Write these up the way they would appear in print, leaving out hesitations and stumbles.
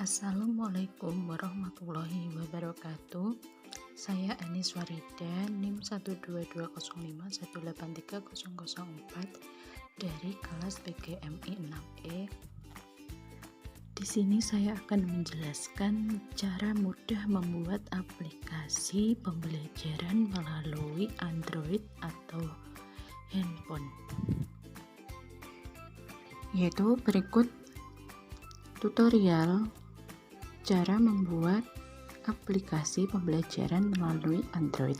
Assalamualaikum warahmatullahi wabarakatuh. Saya Anis Warida, NIM 12205183004 dari kelas PGMI 6E. Di sini saya akan menjelaskan cara mudah membuat aplikasi pembelajaran melalui Android atau handphone. Yaitu berikut tutorial cara membuat aplikasi pembelajaran melalui Android.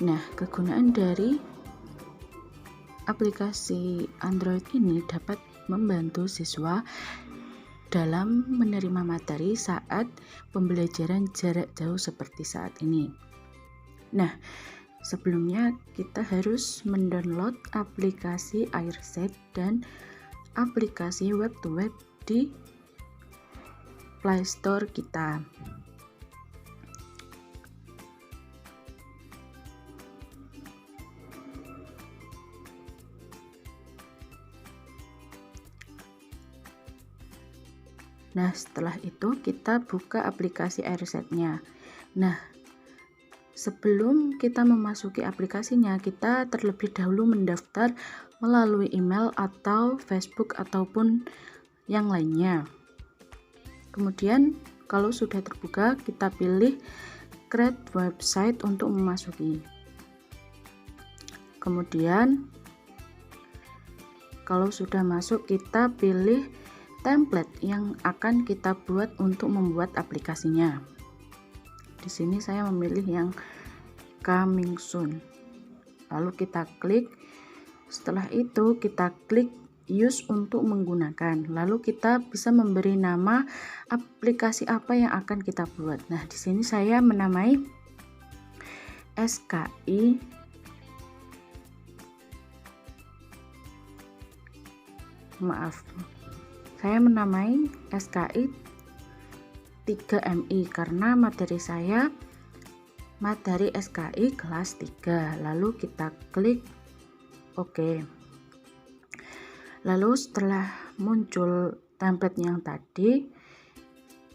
Nah, kegunaan dari aplikasi Android ini dapat membantu siswa dalam menerima materi saat pembelajaran jarak jauh seperti saat ini. Nah, sebelumnya kita harus mendownload aplikasi Airset dan aplikasi web to web di Play Store kita. Nah, setelah itu kita buka aplikasi Airset-nya. Nah, sebelum kita memasuki aplikasinya, kita terlebih dahulu mendaftar melalui email atau Facebook ataupun yang lainnya. Kemudian kalau sudah terbuka, kita pilih create website untuk memasuki. Kemudian kalau sudah masuk, kita pilih template yang akan kita buat untuk membuat aplikasinya. Di sini saya memilih yang coming soon. Lalu kita klik. Setelah itu kita klik use untuk menggunakan. Lalu kita bisa memberi nama aplikasi apa yang akan kita buat. Nah, di sini saya menamai SKI Saya menamai SKI 3MI karena materi saya materi SKI kelas 3. Lalu kita klik OK. Lalu setelah muncul template yang tadi,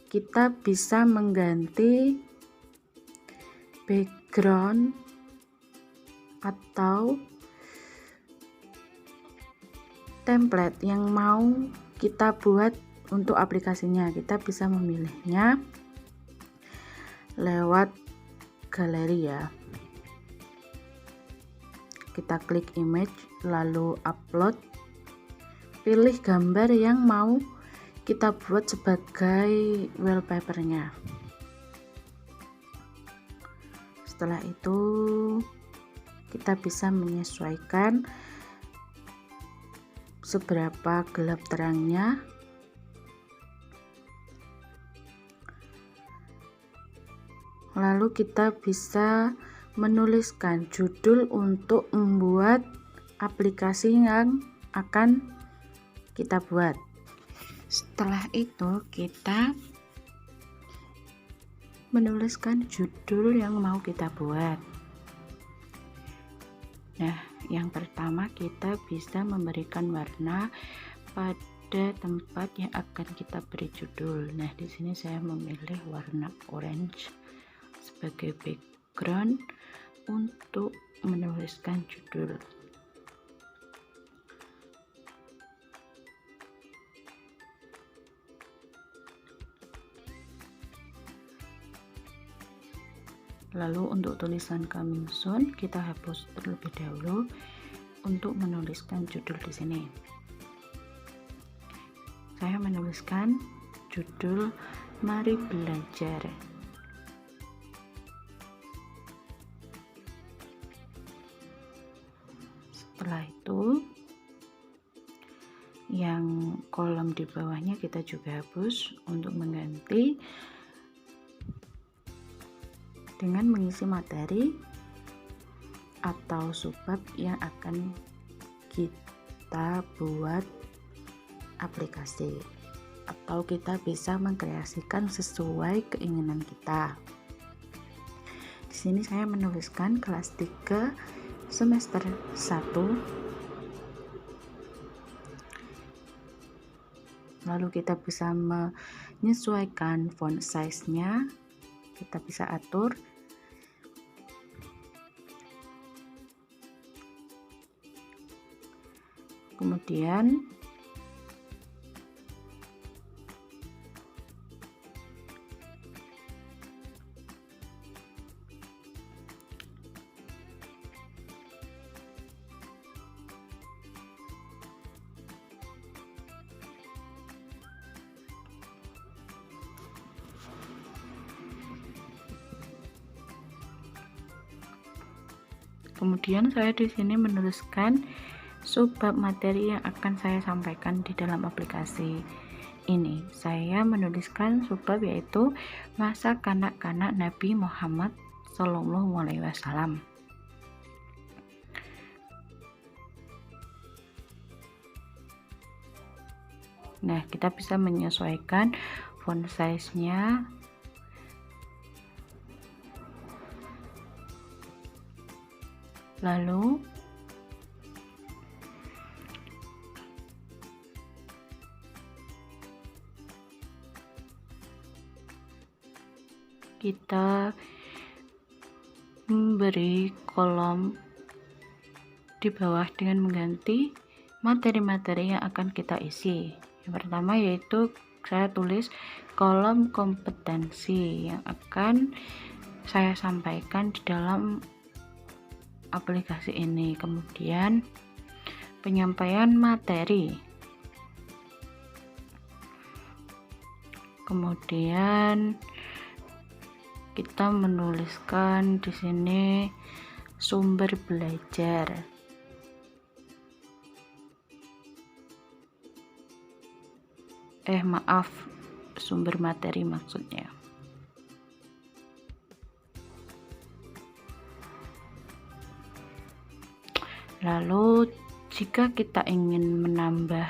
kita bisa mengganti background atau template yang mau kita buat untuk aplikasinya. Kita bisa memilihnya lewat galeri ya. Kita klik image, lalu upload. Pilih gambar yang mau kita buat sebagai wallpapernya. Setelah itu kita bisa menyesuaikan seberapa gelap terangnya. Lalu kita bisa menuliskan judul untuk membuat aplikasi yang akan kita buat. Setelah itu kita menuliskan judul yang mau kita buat. Nah, yang pertama kita bisa memberikan warna pada tempat yang akan kita beri judul. Nah, di sini saya memilih warna orange sebagai background untuk menuliskan judul. Lalu untuk tulisan coming soon kita hapus terlebih dahulu untuk menuliskan judul di sini. Saya menuliskan judul Mari Belajar. Setelah itu yang kolom di bawahnya kita juga hapus untuk mengganti dengan mengisi materi atau subbab yang akan kita buat aplikasi, atau kita bisa mengkreasikan sesuai keinginan kita. Di sini saya menuliskan kelas 3 semester 1. Lalu kita bisa menyesuaikan font size-nya, kita bisa atur. Kemudian saya di sini menuliskan subbab materi yang akan saya sampaikan di dalam aplikasi ini. Saya menuliskan subbab yaitu masa kanak-kanak Nabi Muhammad Shallallahu Alaihi Wasallam. Nah, kita bisa menyesuaikan font size-nya. Lalu kita memberi kolom di bawah dengan mengganti materi-materi yang akan kita isi. Yang pertama yaitu saya tulis kolom kompetensi yang akan saya sampaikan di dalam aplikasi ini. Kemudian penyampaian materi. Kemudian kita menuliskan di sini sumber belajar. Sumber materi maksudnya. Lalu jika kita ingin menambah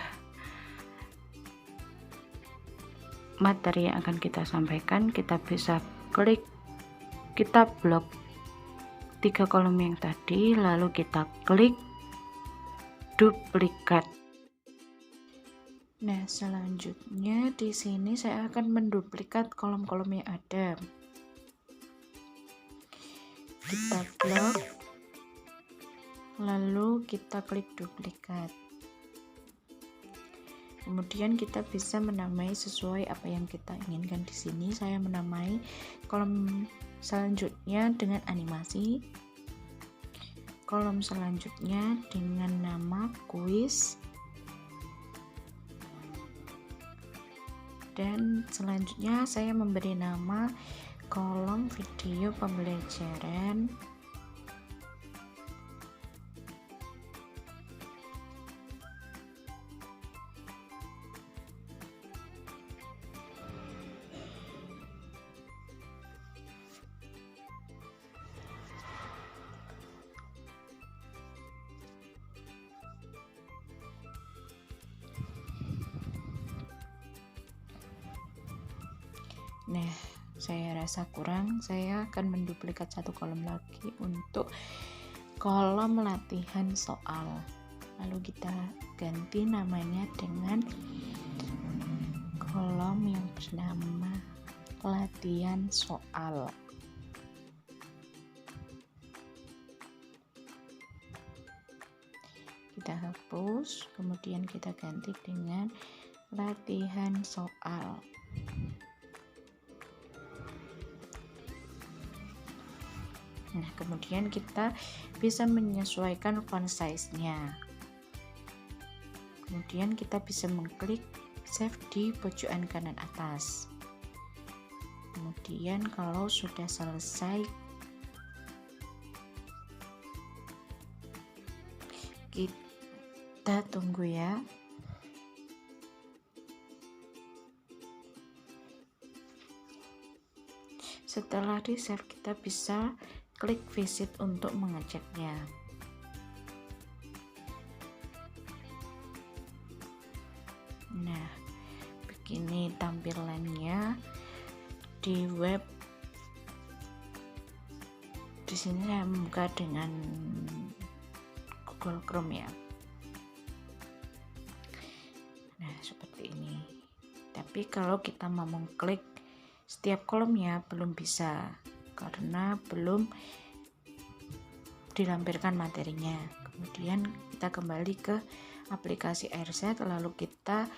materi yang akan kita sampaikan, kita bisa klik, kita blok 3 kolom yang tadi, lalu kita klik duplikat. Nah, selanjutnya di sini saya akan menduplikat kolom-kolom yang ada. Kita blok, lalu kita klik duplikat. Kemudian kita bisa menamai sesuai apa yang kita inginkan. Di sini saya menamai kolom selanjutnya dengan animasi, kolom selanjutnya dengan nama kuis, dan selanjutnya saya memberi nama kolom video pembelajaran. Nah, saya rasa kurang, saya akan menduplikat 1 kolom lagi untuk kolom latihan soal. Lalu kita ganti namanya dengan kolom yang bernama latihan soal. Kita hapus, kemudian kita ganti dengan latihan soal. Nah, kemudian kita bisa menyesuaikan font size-nya. Kemudian kita bisa mengklik save di pojokan kanan atas. Kemudian kalau sudah selesai, kita tunggu ya. Setelah di save, kita bisa klik visit untuk mengeceknya. Nah, begini tampilannya di web. Di sini saya membuka dengan Google Chrome ya. Nah, seperti ini. Tapi kalau kita mau mengklik setiap kolomnya belum bisa, karena belum dilampirkan materinya. Kemudian kita kembali ke aplikasi Airset, lalu kita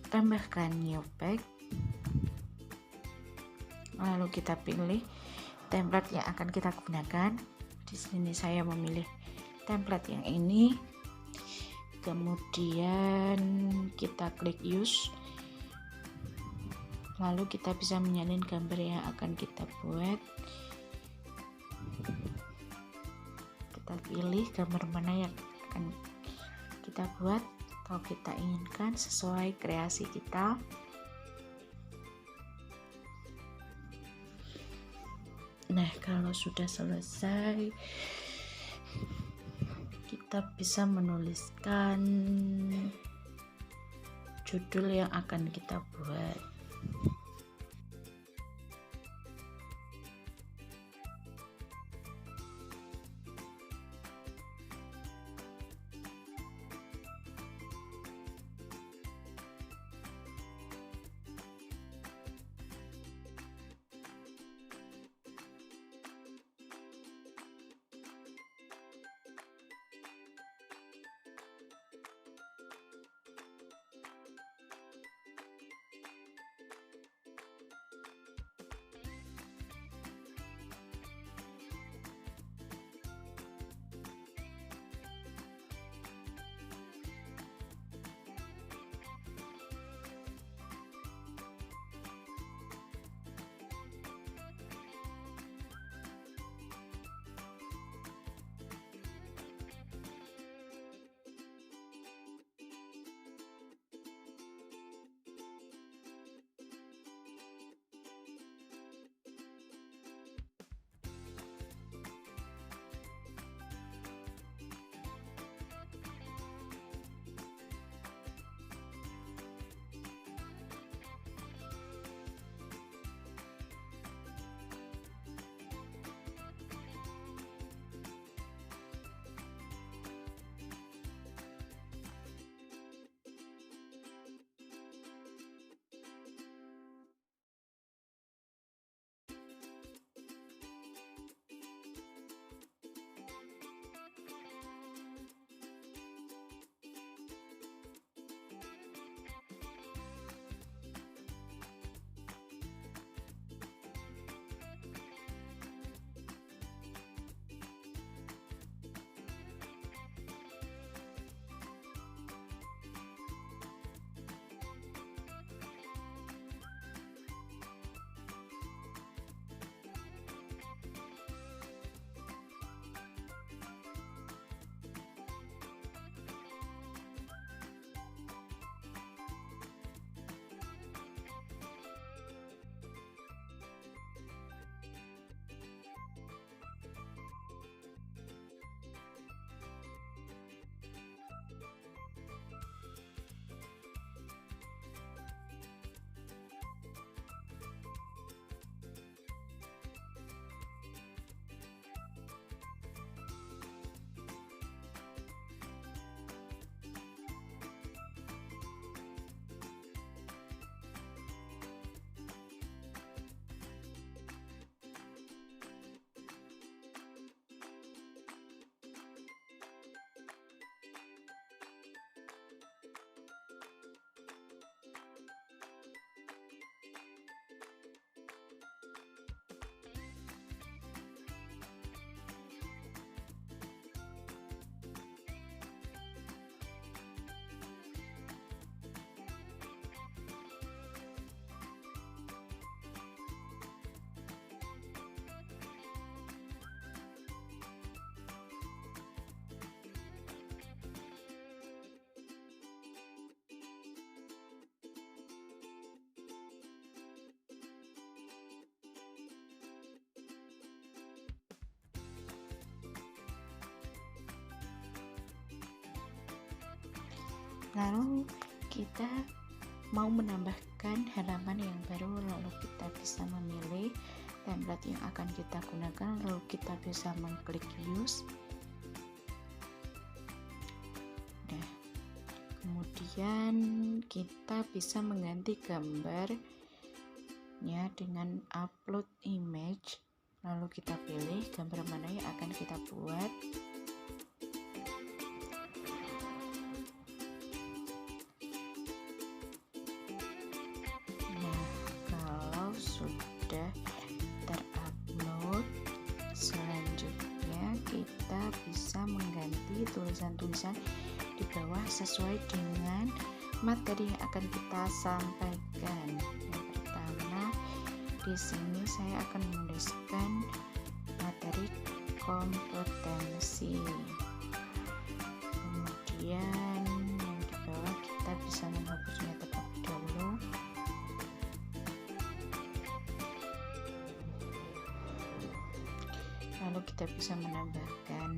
tambahkan new page, lalu kita pilih template yang akan kita gunakan. Di sini saya memilih template yang ini, kemudian kita klik use, lalu kita bisa menyalin gambar yang akan kita buat. Kita pilih gambar mana yang akan kita buat atau kita inginkan sesuai kreasi kita. Nah, kalau sudah selesai, kita bisa menuliskan judul yang akan kita buat. Lalu kita mau menambahkan halaman yang baru, lalu kita bisa memilih template yang akan kita gunakan, lalu kita bisa mengklik use. Nah, Kemudian kita bisa mengganti gambarnya dengan upload image, lalu kita pilih gambar mana yang akan kita buat. Nah, kalau sudah terupload, selanjutnya kita bisa mengganti tulisan-tulisan di bawah sesuai dengan materi yang akan kita sampaikan. Yang pertama, di sini saya akan menuliskan materi kompetensi. Kemudian yang di bawah kita bisa menghapusnya terlebih dahulu. Lalu kita bisa menambahkan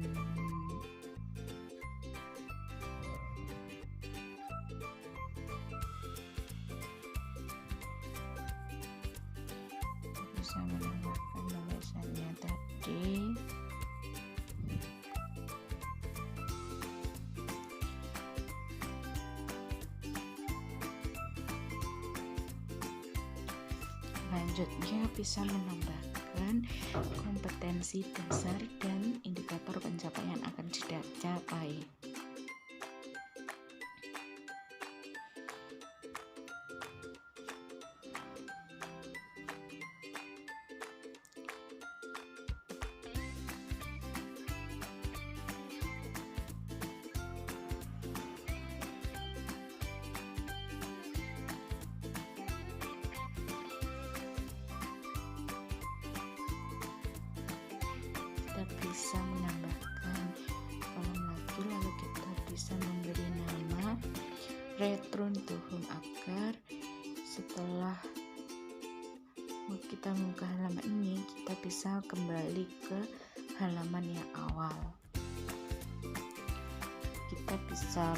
tulisannya tadi. Selanjutnya bisa menambahkan kompetensi dasar dan indikator pencapaian akan dicapai. Kita bisa menambahkan kolom lagi, lalu kita bisa memberi nama return to home agar setelah kita membuka halaman ini kita bisa kembali ke halaman yang awal. Kita bisa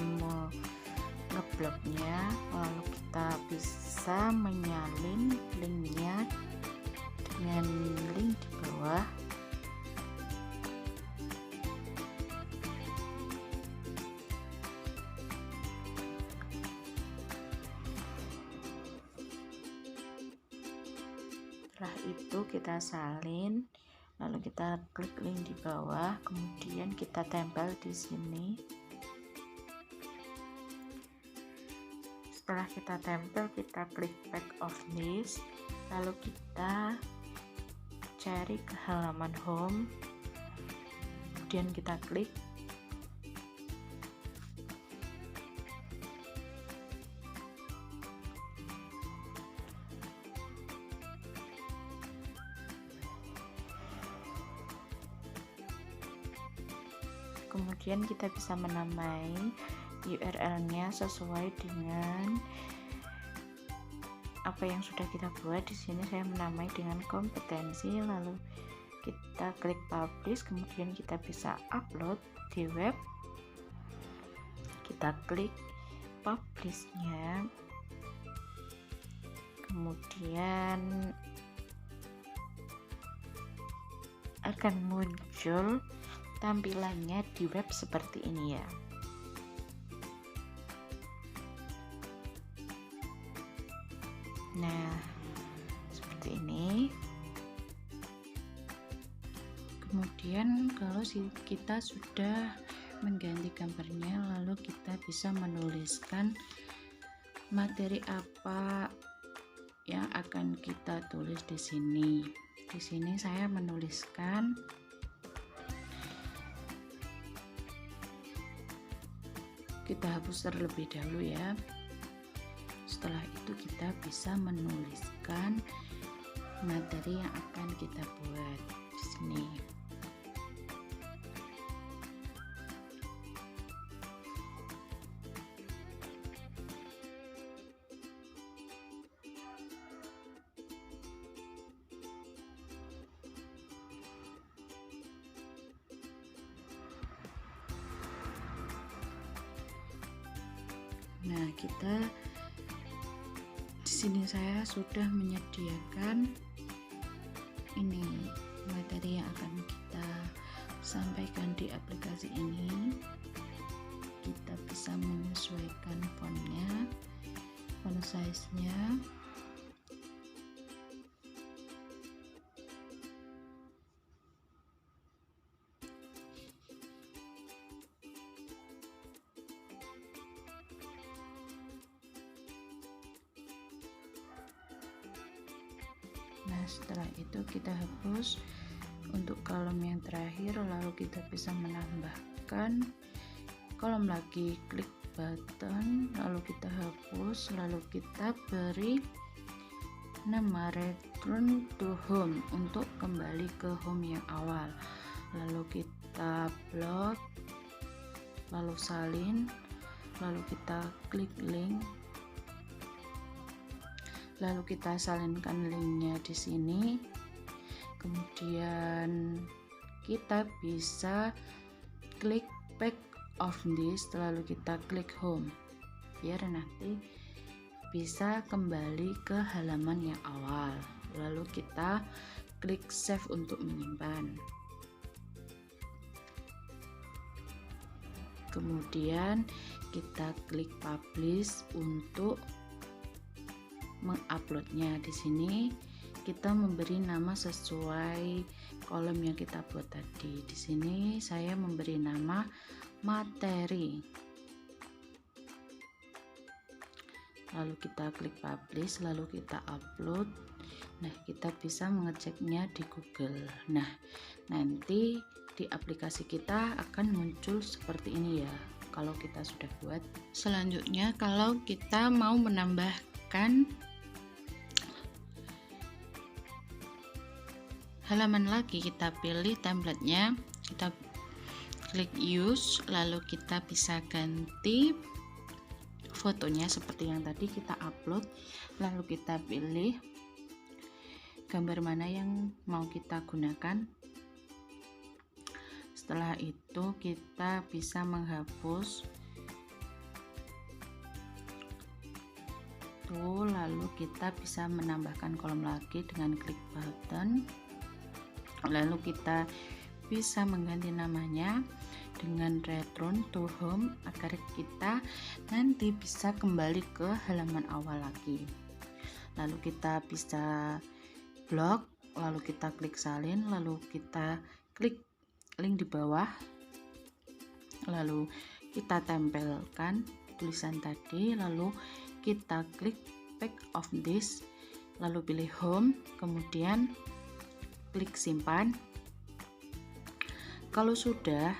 ngebloknya, lalu kita bisa menyalin linknya dengan link di bawah. Setelah itu kita salin, lalu kita klik link di bawah, kemudian kita tempel di sini. Setelah kita tempel, kita klik back of this, lalu kita cari ke halaman home, kemudian kita klik. Kemudian kita bisa menamai URL-nya sesuai dengan apa yang sudah kita buat. Di sini saya menamai dengan kompetensi, lalu kita klik publish, kemudian kita bisa upload di web. Kita klik publish-nya, kemudian akan muncul tampilannya di web seperti ini ya. Nah, seperti ini. Kemudian kalau kita sudah mengganti gambarnya, lalu kita bisa menuliskan materi apa yang akan kita tulis di sini. Di sini saya menuliskan kita hapus terlebih dahulu ya. Setelah itu kita bisa menuliskan materi yang akan kita buat di sini. Nah, kita di sini saya sudah menyediakan ini materi yang akan kita sampaikan di aplikasi ini. kita bisa menyesuaikan fontnya, font size-nya. Nah, setelah itu kita hapus untuk kolom yang terakhir, lalu kita bisa menambahkan kolom lagi, klik button, lalu kita hapus, lalu kita beri nama return to home untuk kembali ke home yang awal, lalu kita blok, lalu salin, lalu kita klik link, lalu kita salinkan linknya di sini. Kemudian kita bisa klik back of this, lalu kita klik home biar nanti bisa kembali ke halaman yang awal, lalu kita klik save untuk menyimpan. Kemudian kita klik publish untuk menguploadnya. Di sini kita memberi nama sesuai kolom yang kita buat tadi. Di sini saya memberi nama materi. Lalu kita klik publish, lalu kita upload. Nah, kita bisa mengeceknya di Google. Nah, nanti di aplikasi kita akan muncul seperti ini ya, kalau kita sudah buat. Selanjutnya, kalau kita mau menambahkan halaman lagi, kita pilih templatenya, kita klik use, lalu kita bisa ganti fotonya seperti yang tadi kita upload, lalu kita pilih gambar mana yang mau kita gunakan. Setelah itu kita bisa menghapus tuh, lalu kita bisa menambahkan kolom lagi dengan klik button, lalu kita bisa mengganti namanya dengan return to home agar kita nanti bisa kembali ke halaman awal lagi. Lalu kita bisa blok, lalu kita klik salin, lalu kita klik link di bawah, lalu kita tempelkan tulisan tadi, lalu kita klik back of this, lalu pilih home, kemudian klik simpan. Kalau sudah,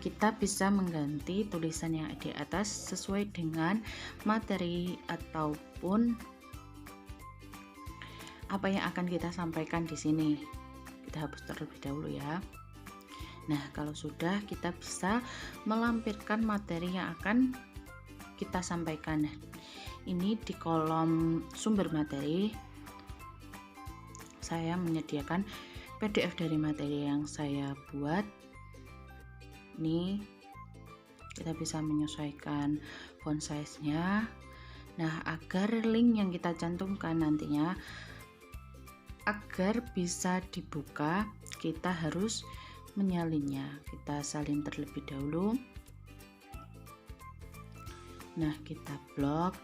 kita bisa mengganti tulisan yang di atas sesuai dengan materi ataupun apa yang akan kita sampaikan di sini. Kita hapus terlebih dahulu ya. Nah, kalau sudah, kita bisa melampirkan materi yang akan kita sampaikan. Ini di kolom sumber materi saya menyediakan PDF dari materi yang saya buat. Ini kita bisa menyesuaikan font size-nya. Nah, agar link yang kita cantumkan nantinya agar bisa dibuka, kita harus menyalinnya. Kita salin terlebih dahulu. Nah, kita blok,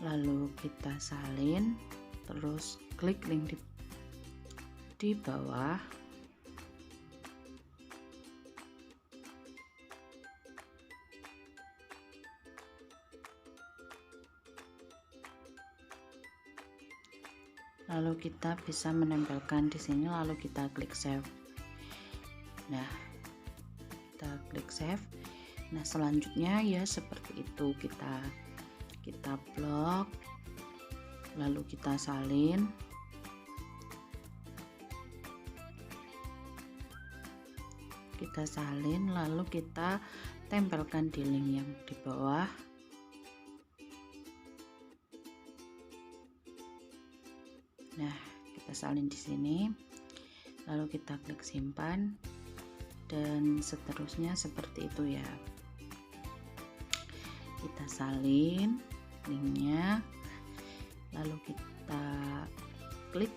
lalu kita salin, terus klik link di bawah. Lalu kita bisa menempelkan di sini, lalu kita klik save. Nah, kita klik save. Nah, selanjutnya ya seperti itu, kita blok, lalu kita salin, lalu kita tempelkan di link yang di bawah. Nah, kita salin di sini, lalu kita klik simpan, dan seterusnya seperti itu ya. Kita salin linknya, lalu kita klik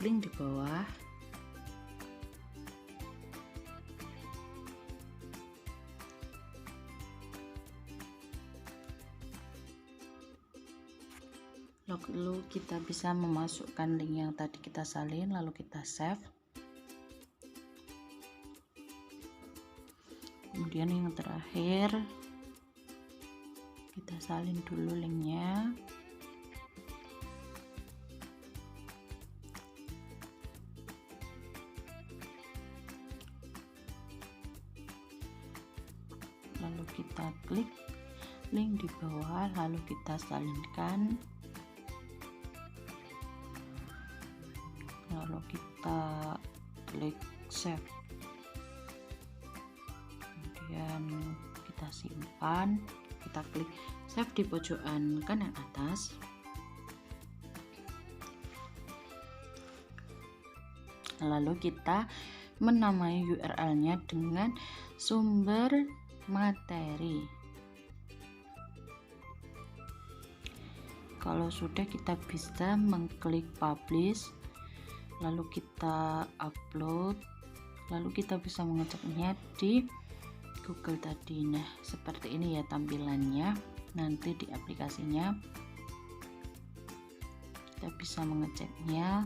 link di bawah. Lalu kita bisa memasukkan link yang tadi kita salin, lalu kita save. Kemudian yang terakhir kita salin dulu linknya. Lalu kita klik link di bawah, lalu kita salinkan, lalu kita klik save, kemudian kita simpan, kita klik save di pojokan kanan atas. Lalu kita menamai URL-nya dengan sumber materi. Kalau sudah, kita bisa mengklik publish, lalu kita upload, lalu kita bisa mengeceknya di Google tadi. Nah, seperti ini ya tampilannya nanti di aplikasinya. Kita bisa mengeceknya.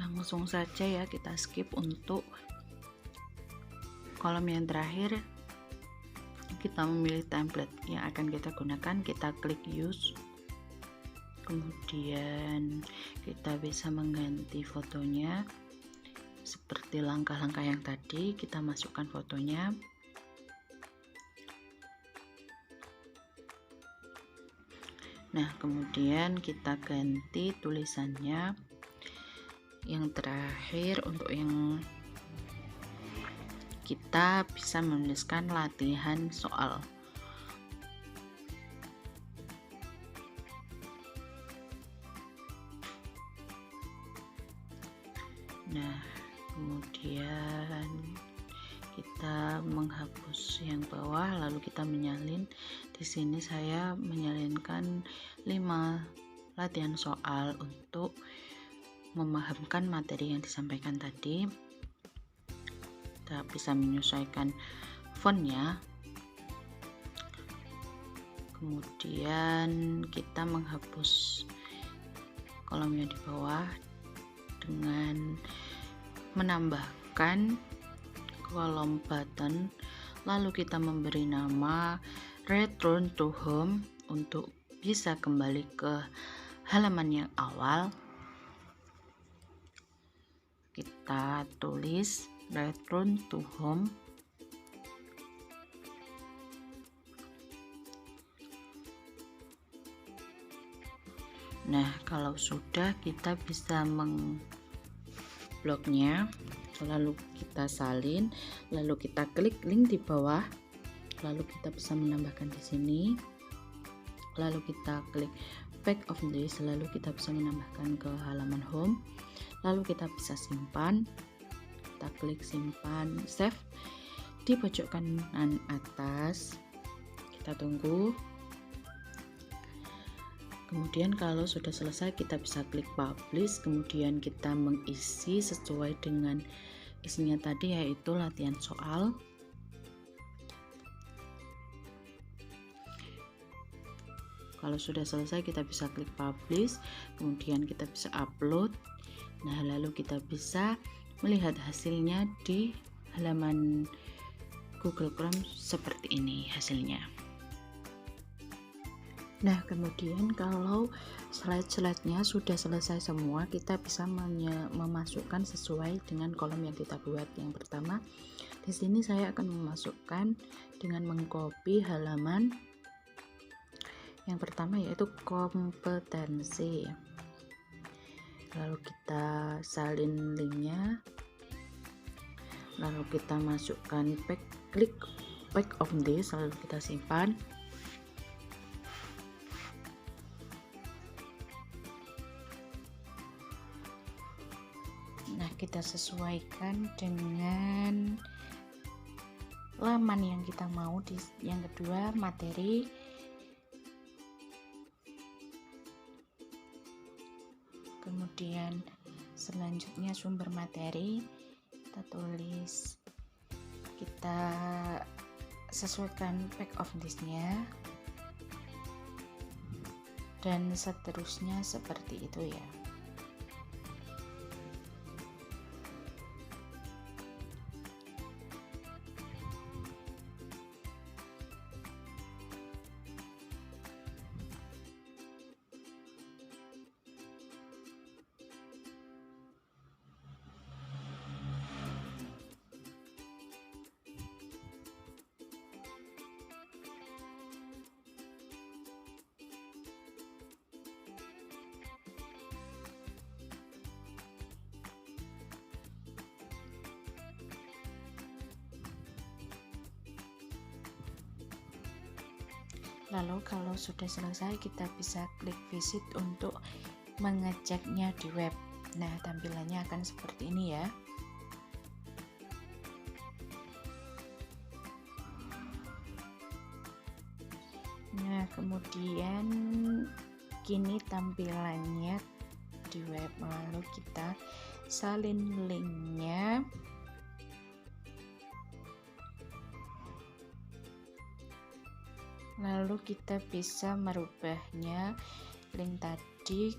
Langsung saja ya kita skip untuk kolom yang terakhir. Kita memilih template yang akan kita gunakan, kita klik use, kemudian kita bisa mengganti fotonya seperti langkah-langkah yang tadi. Kita masukkan fotonya, nah kemudian kita ganti tulisannya. Yang terakhir, untuk yang kita bisa menuliskan latihan soal. Nah, kemudian kita menghapus yang bawah, lalu kita menyalin. Di sini saya menyalinkan 5 latihan soal untuk memahamkan materi yang disampaikan tadi. Kita bisa menyesuaikan fontnya, kemudian kita menghapus kolomnya di bawah dengan menambahkan kolom button, lalu kita memberi nama return to home untuk bisa kembali ke halaman yang awal. Kita tulis return to home. Nah, kalau sudah, kita bisa mengbloknya, lalu kita salin, lalu kita klik link di bawah, lalu kita bisa menambahkan di sini, lalu kita klik back of this, lalu kita bisa menambahkan ke halaman home, lalu kita bisa simpan. Kita klik simpan, save di pojok kanan atas, kita tunggu. Kemudian kalau sudah selesai, kita bisa klik publish, kemudian kita mengisi sesuai dengan isinya tadi, yaitu latihan soal. Kalau sudah selesai, kita bisa klik publish, kemudian kita bisa upload. Nah, lalu kita bisa melihat hasilnya di halaman Google Chrome seperti ini hasilnya. Nah, kemudian kalau slide-nya sudah selesai semua, kita bisa memasukkan sesuai dengan kolom yang kita buat. Yang pertama, di sini saya akan memasukkan dengan mengcopy halaman yang pertama, yaitu kompetensi. Lalu kita salin linknya, lalu kita masukkan klik back of this, lalu kita simpan. Nah, kita sesuaikan dengan laman yang kita mau. Yang kedua, materi. Kemudian selanjutnya sumber materi, kita tulis, kita sesuaikan back of this-nya, dan seterusnya seperti itu ya. Lalu kalau sudah selesai, kita bisa klik visit untuk mengeceknya di web. Nah, tampilannya akan seperti ini ya. Nah, kemudian kini tampilannya di web. Lalu kita salin linknya. Lalu kita bisa merubahnya link tadi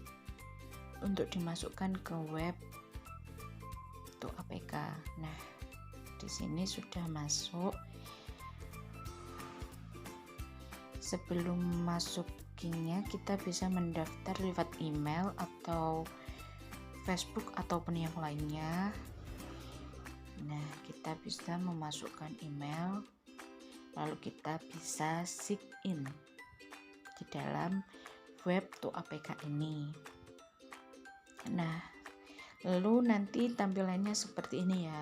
untuk dimasukkan ke web. APK. Nah, di sini sudah masuk. Sebelum masukinnya, kita bisa mendaftar lewat email atau Facebook ataupun yang lainnya. Nah, kita bisa memasukkan email, lalu kita bisa sign in di dalam web to APK ini. Nah, lalu nanti tampilannya seperti ini ya.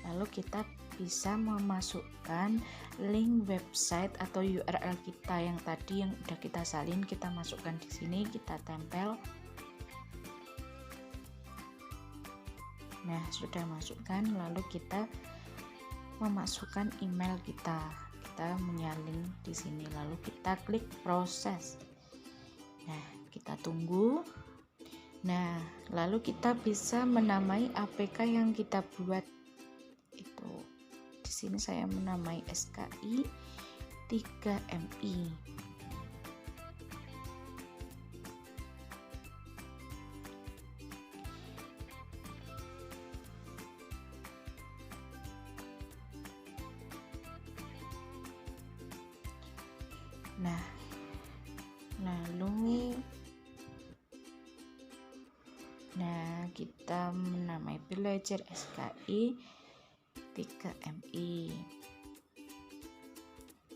Lalu kita bisa memasukkan link website atau URL kita yang tadi yang udah kita salin, kita masukkan di sini, kita tempel. Nah, sudah masukkan, lalu kita memasukkan email kita. Kita menyalin di sini, lalu kita klik proses. Nah, kita tunggu. Nah, lalu kita bisa menamai APK yang kita buat. Itu di sini saya menamai SKI 3MI. Nah, lalu kita menamai belajar SKI 3MI.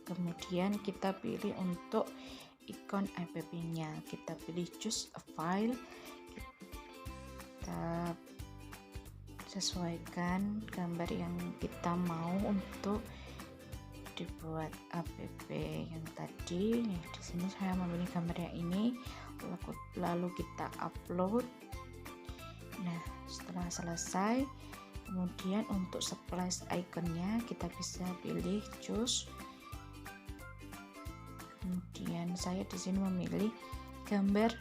Kemudian kita pilih untuk ikon app-nya, kita pilih choose a file, kita sesuaikan gambar yang kita mau untuk dibuat app yang tadi. Nah, di sini saya memilih gambar yang ini, lalu kita upload. Nah, setelah selesai, kemudian untuk splash iconnya kita bisa pilih choose. Kemudian saya di sini memilih gambar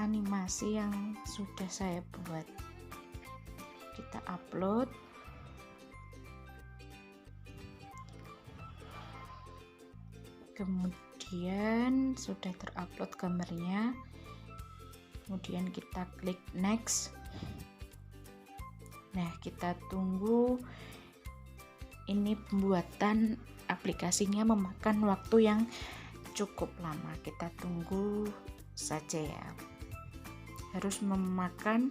animasi yang sudah saya buat. Kita upload. Kemudian sudah terupload gambarnya, kemudian kita klik next. Nah, kita tunggu. Ini pembuatan aplikasinya memakan waktu yang cukup lama, kita tunggu saja ya. Harus memakan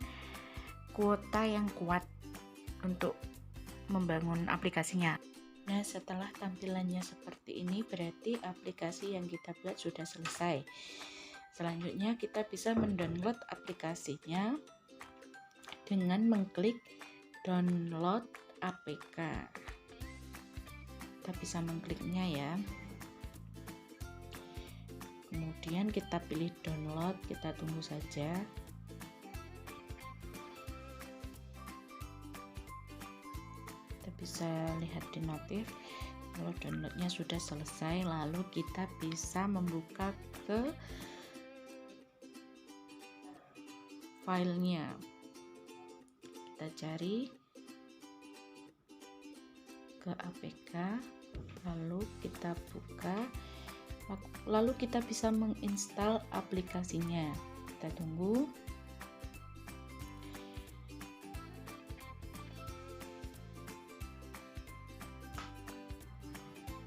kuota yang kuat untuk membangun aplikasinya. Nah, setelah tampilannya seperti ini, berarti aplikasi yang kita buat sudah selesai. Selanjutnya kita bisa mendownload aplikasinya dengan mengklik download APK. Kita bisa mengkliknya ya. Kemudian kita pilih download, kita tunggu saja. Bisa lihat di notif kalau downloadnya sudah selesai, lalu kita bisa membuka ke filenya. Kita cari ke APK, lalu kita buka, lalu kita bisa menginstal aplikasinya. Kita tunggu.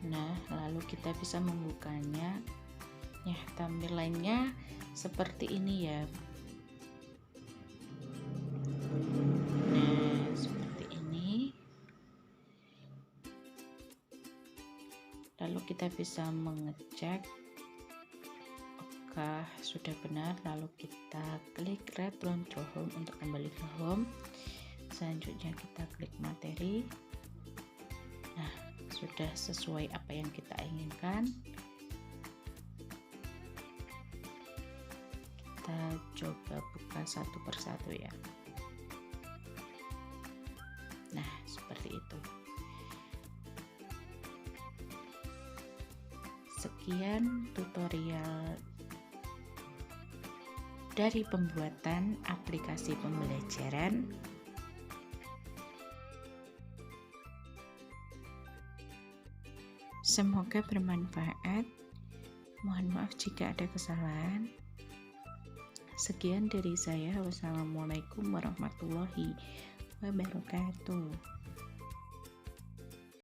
Nah, lalu kita bisa membukanya. Ya, tampilannya seperti ini ya. Nah, seperti ini. Lalu kita bisa mengecek apakah sudah benar, lalu kita klik return to home untuk kembali ke home. Selanjutnya kita klik materi. Nah, sudah sesuai apa yang kita inginkan. Kita coba buka satu persatu ya. Nah, seperti itu. Sekian tutorial dari pembuatan aplikasi pembelajaran. Semoga bermanfaat. Mohon maaf jika ada kesalahan. Sekian dari saya. Wassalamualaikum warahmatullahi wabarakatuh.